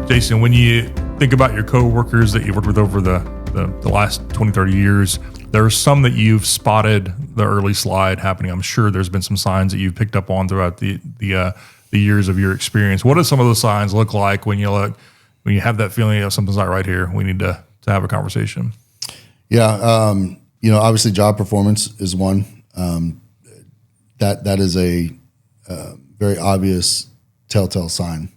Jason, when you think about your coworkers that you've worked with over the last 20, 30 years, there are some that you've spotted the early slide happening. I'm sure there's been some signs that you've picked up on throughout the years of your experience. What do some of those signs look like when you have that feeling of something's not right here? We need to have a conversation. Yeah. Obviously job performance is one. That is a very obvious telltale sign.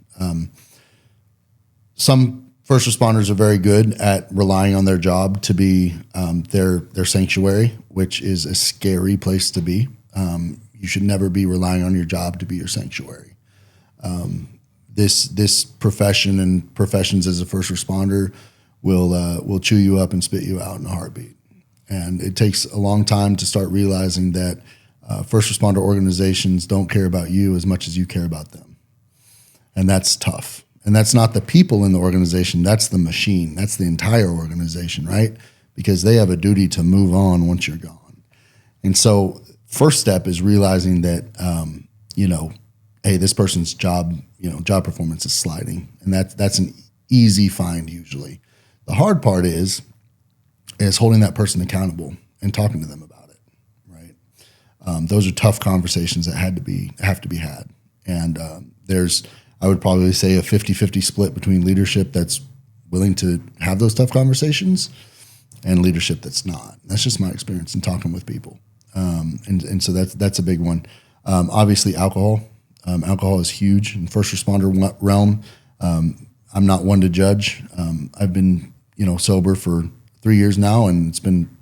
Some first responders are very good at relying on their job to be their sanctuary, which is a scary place to be. You should never be relying on your job to be your sanctuary. This profession and professions as a first responder will chew you up and spit you out in a heartbeat. And it takes a long time to start realizing that first responder organizations don't care about you as much as you care about them. And that's tough. And that's not the people in the organization, that's the machine. That's the entire organization, right? Because they have a duty to move on once you're gone. And so first step is realizing that, hey, this person's job performance is sliding. And that's an easy find usually. The hard part is holding that person accountable and talking to them about it, right? Those are tough conversations that have to be had. And there's, I would probably say, a 50-50 split between leadership that's willing to have those tough conversations and leadership that's not. That's just my experience in talking with people. And so that's a big one. Obviously, alcohol. Alcohol is huge in first responder realm. I'm not one to judge. I've been, sober for 3 years now, and it's been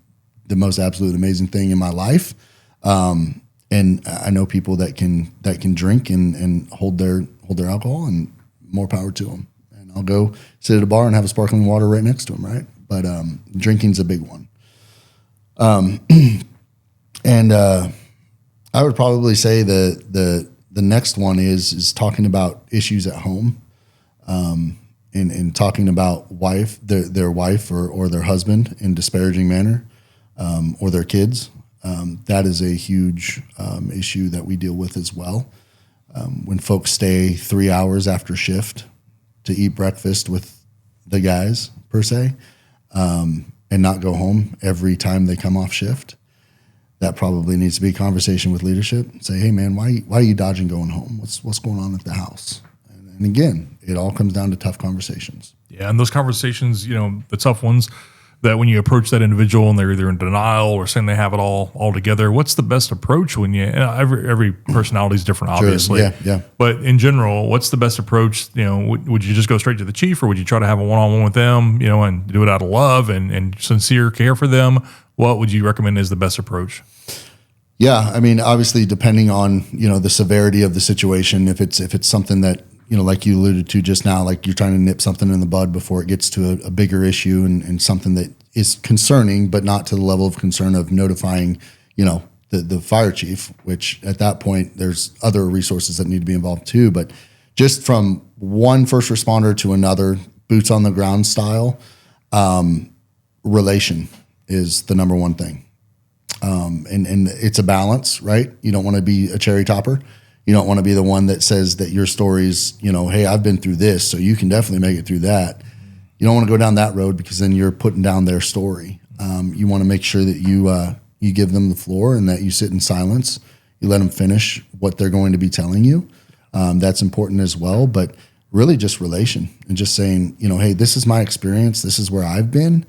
the most absolute amazing thing in my life. And I know people that can drink and hold their alcohol, and more power to them. And I'll go sit at a bar and have a sparkling water right next to them, right? But drinking's a big one. And I would probably say the next one is talking about issues at home, and talking about their wife or their husband in disparaging manner, or their kids. That is a huge issue that we deal with as well. When folks stay 3 hours after shift to eat breakfast with the guys, per se, and not go home every time they come off shift, that probably needs to be a conversation with leadership. Say, hey, man, why are you dodging going home? What's going on at the house? And again, it all comes down to tough conversations. Yeah, and those conversations, the tough ones, that when you approach that individual and they're either in denial or saying they have it all together, what's the best approach when every personality is different, obviously. Sure, yeah. But in general, what's the best approach? Would you just go straight to the chief, or would you try to have a one-on-one with them, and do it out of love and sincere care for them? What would you recommend is the best approach? Yeah, I mean, obviously, depending on the severity of the situation, if it's something that like you alluded to just now, like you're trying to nip something in the bud before it gets to a bigger issue and something that is concerning, but not to the level of concern of notifying, the fire chief, which at that point there's other resources that need to be involved too. But just from one first responder to another, boots on the ground style, relation is the number one thing. And it's a balance, right? You don't want to be a cherry topper. You don't want to be the one that says that your story's, hey, I've been through this, so you can definitely make it through that. You don't want to go down that road, because then you're putting down their story. You want to make sure that you give them the floor and that you sit in silence. You let them finish what they're going to be telling you. That's important as well. But really just relation and just saying, hey, this is my experience. This is where I've been.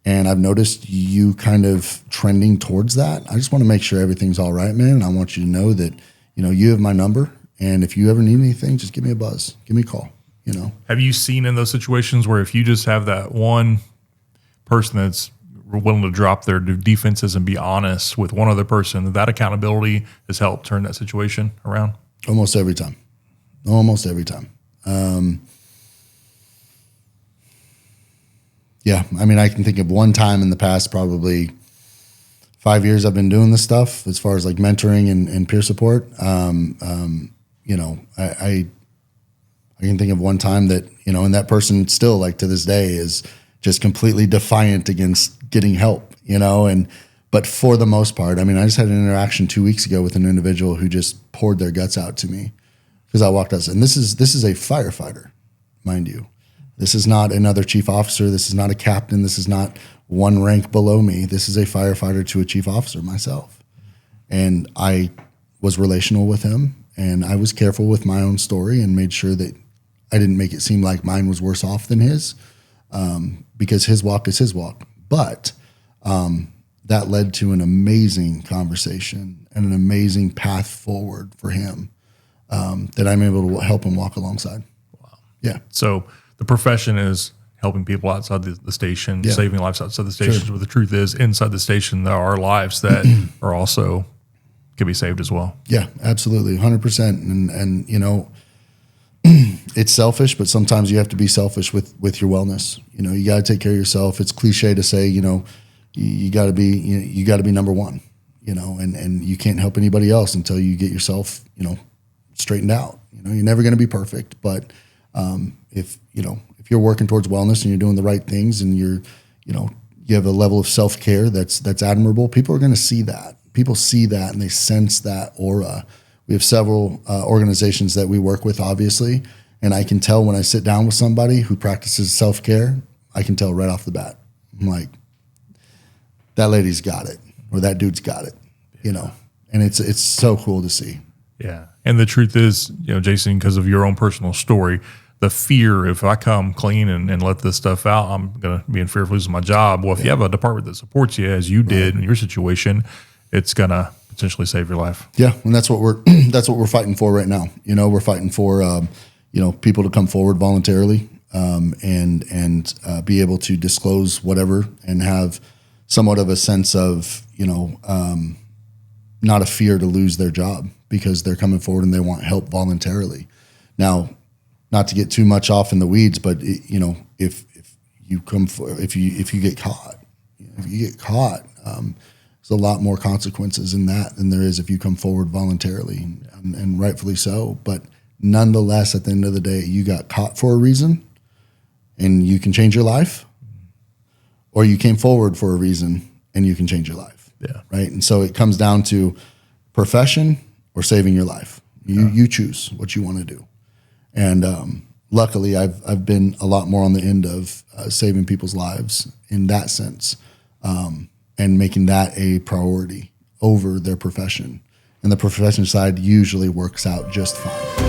And I've noticed you kind of trending towards that. I just want to make sure everything's all right, man. And I want you to know that, you have my number. And if you ever need anything, just give me a buzz. Give me a call, Have you seen in those situations where if you just have that one person that's willing to drop their defenses and be honest with one other person, that accountability has helped turn that situation around? Almost every time. Yeah, I mean, I can think of one time in the past, probably 5 years I've been doing this stuff as far as like mentoring and peer support. I can think of one time that, and that person still, like, to this day is just completely defiant against getting help, but for the most part, I mean, I just had an interaction 2 weeks ago with an individual who just poured their guts out to me because I walked outside, and this is a firefighter, mind you. This is not another chief officer. This is not a captain. This is not one rank below me. This is a firefighter to a chief officer myself. And I was relational with him, and I was careful with my own story and made sure that I didn't make it seem like mine was worse off than his, because his walk is his walk. But that led to an amazing conversation and an amazing path forward for him that I'm able to help him walk alongside. Wow. Yeah. So the profession is helping people outside the station, saving lives outside the station. But the truth is, inside the station, there are lives that are also can be saved as well. Yeah, absolutely, 100%. And you know, it's selfish, but sometimes you have to be selfish with your wellness. You know, you got to take care of yourself. It's cliche to say, you know, you got to be number one. You know, and you can't help anybody else until you get yourself, you know, straightened out. You know, you're never going to be perfect, but if you're working towards wellness and you're doing the right things and you have a level of self-care that's admirable, people are going to see that. People see that and they sense that aura. We have several organizations that we work with, obviously, and I can tell when I sit down with somebody who practices self-care, I can tell right off the bat. I'm like, that lady's got it, or that dude's got it, you know, and it's so cool to see. Yeah. And the truth is, you know, Jason, because of your own personal story, the fear, if I come clean and let this stuff out, I'm going to be in fear of losing my job. Well, if you have a department that supports you, as you did in your situation, it's going to potentially save your life. Yeah. And that's what we're fighting for right now. You know, we're fighting for, people to come forward voluntarily and be able to disclose whatever and have somewhat of a sense of, not a fear to lose their job because they're coming forward and they want help voluntarily. Now, not to get too much off in the weeds, but if you get caught, there's a lot more consequences in that than there is if you come forward voluntarily, and rightfully so. But nonetheless, at the end of the day, you got caught for a reason, and you can change your life, or you came forward for a reason and you can change your life. Yeah. Right. And so it comes down to profession or saving your life. You choose what you want to do. And luckily, I've been a lot more on the end of saving people's lives in that sense, and making that a priority over their profession. And the profession side usually works out just fine.